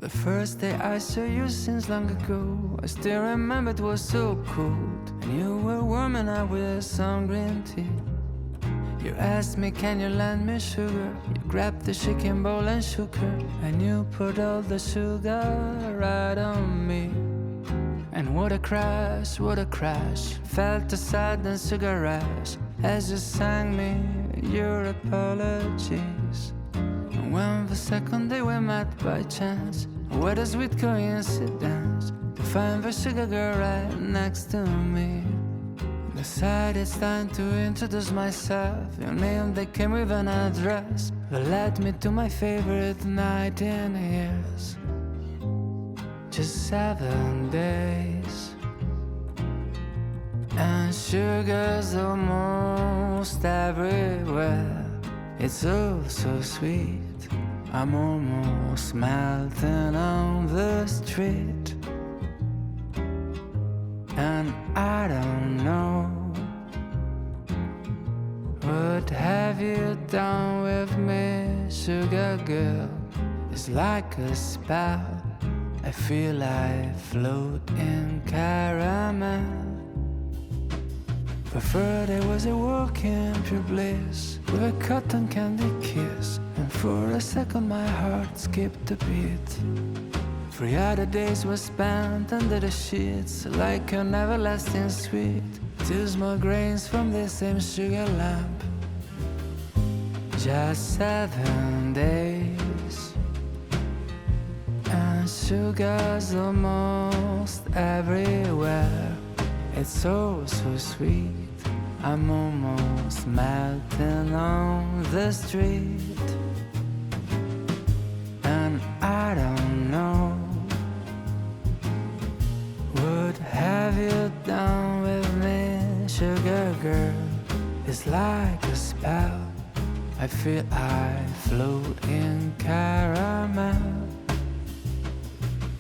The first day I saw you since long ago, I still remember it was so cold, and you were warming up with some green tea. You asked me, can you lend me sugar? You grabbed the shaking bowl and shook her, and you put all the sugar right on me. And what a crash, what a crash. Felt a sudden sugar rush as you sang me your apologies. And when the second day we met by chance, what a sweet coincidence to find the sugar girl right next to me. Decided it's time to introduce myself. Your name that came with an address that led me to my favorite night in years. Just 7 days, and sugar's almost everywhere. It's oh so sweet, I'm almost melting on the street. And I don't know, what have you done with me, sugar girl? It's like a spell, I feel I float in caramel. But first it was a walk in pure bliss, with a cotton candy kiss, and for a second my heart skipped a beat. 3 other days were spent under the sheets, like an everlasting sweet. 2 small grains from the same sugar lamp. Just 7 days, and sugar's almost everywhere. It's so sweet, I'm almost melting on the street. And I don't know, what have you done with me, sugar girl? It's like a spell, I feel I float in caramel.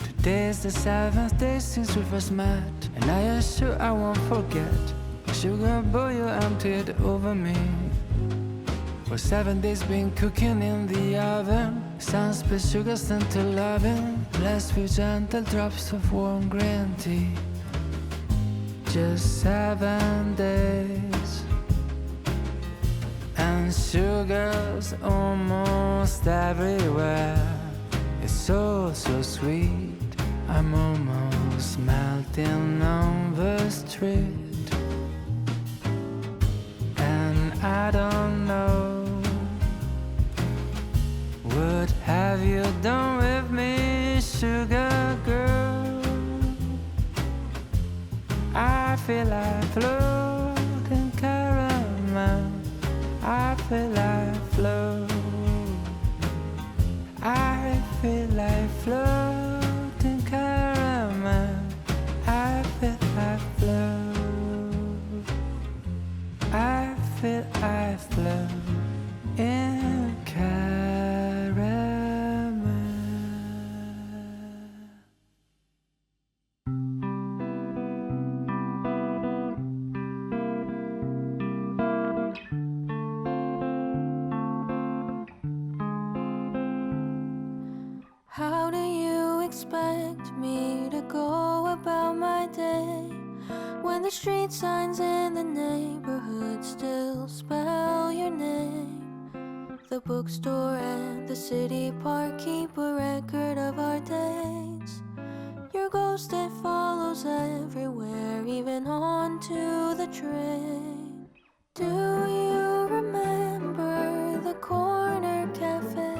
Today's the 7th day since we first met, and I am sure I won't forget the sugar bowl you emptied over me. For 7 days been cooking in the oven, some spit sugar sent to loving, blessed with gentle drops of warm green tea. Just 7 days, and sugar's almost everywhere. It's so sweet, I'm almost melting on the street. And I don't know, what have you done with me, sugar girl? I feel like float in caramel, I feel like float, I feel like float in caramel, I feel like float, I feel I float in caramel. How do you expect me to go about my day when the street signs in the neighborhood still spell your name? The bookstore and the city park keep a record of our days. Your ghost, it follows everywhere, even onto the train. Do you remember the corner cafe?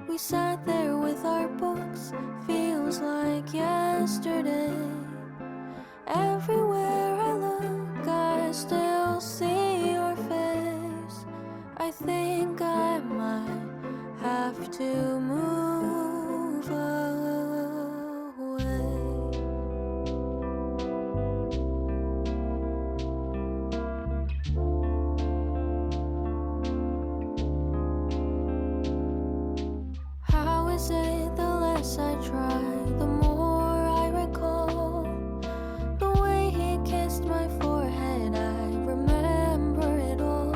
We sat there with our books, feels like yesterday. Everywhere I look, I still see your face. I think I might have to move away. How is it the less I try, the more I recall the way he kissed my forehead? I remember it all.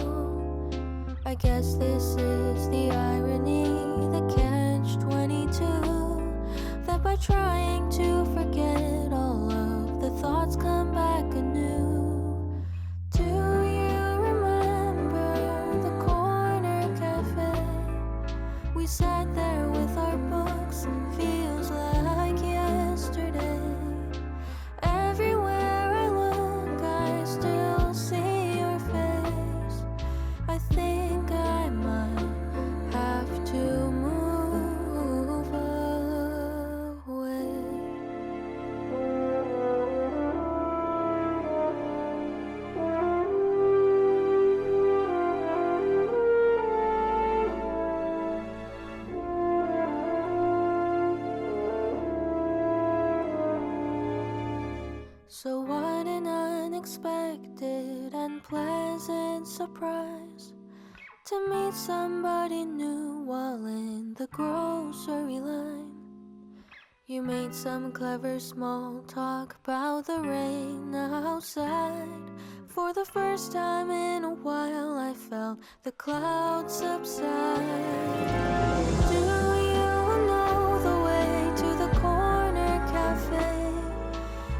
I guess this is the irony, the catch-22. trying to forget, all of the thoughts come back anew. Do you remember the corner cafe? We sat there with our books, feels like yesterday. Everywhere I look, I still see your face. I think I might have to move away. So what an unexpected and pleasant surprise to meet somebody new while in the grocery line. You made some clever small talk about the rain outside. For the first time in a while I felt the clouds subside. Do you know the way to the corner cafe?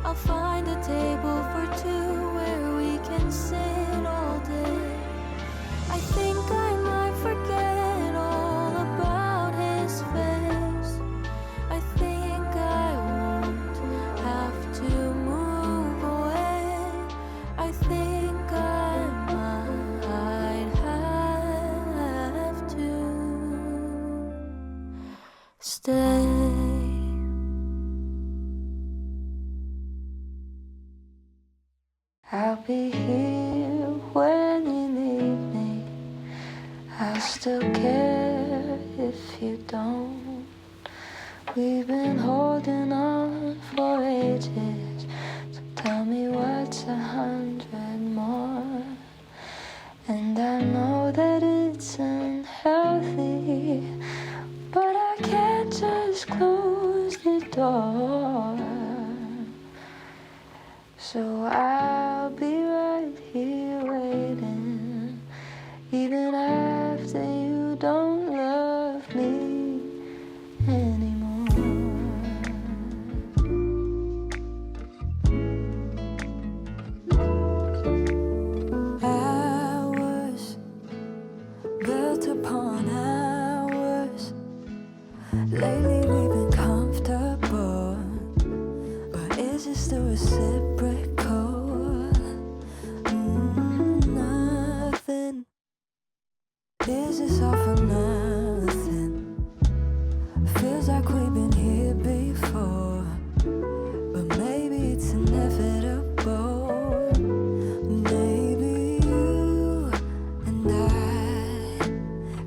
I'll find a table for two where we can sit all day. I think I might forget all about his face. I think I won't have to move away. I think I might have to stay. I'll be here when you need me. I'll still care if you don't. We've been holding on for ages, so tell me what's 100 more. And I know that it's unhealthy, but I can't just close the door. So I'll be right here waiting, even after you don't love me anymore. Hours built upon hours. Lately we've been comfortable, but is it still reciprocal? Nothing. Is this all for nothing? Feels like we've been here before, but maybe it's inevitable. Maybe you and I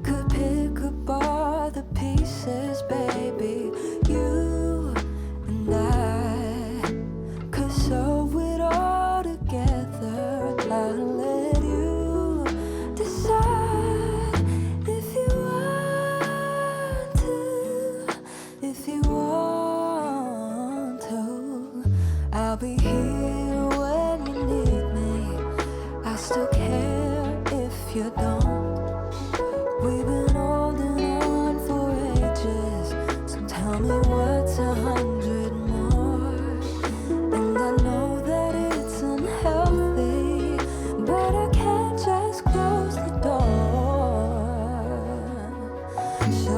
could pick up all the pieces, baby. You and I could sew it all together. I'll let you decide if you want to, if you want to. I'll be here when you need me. I still care if you don't. We've been holding on for ages, so tell me what's 100 more. And I know that it's unhealthy, but I can't just close the door. So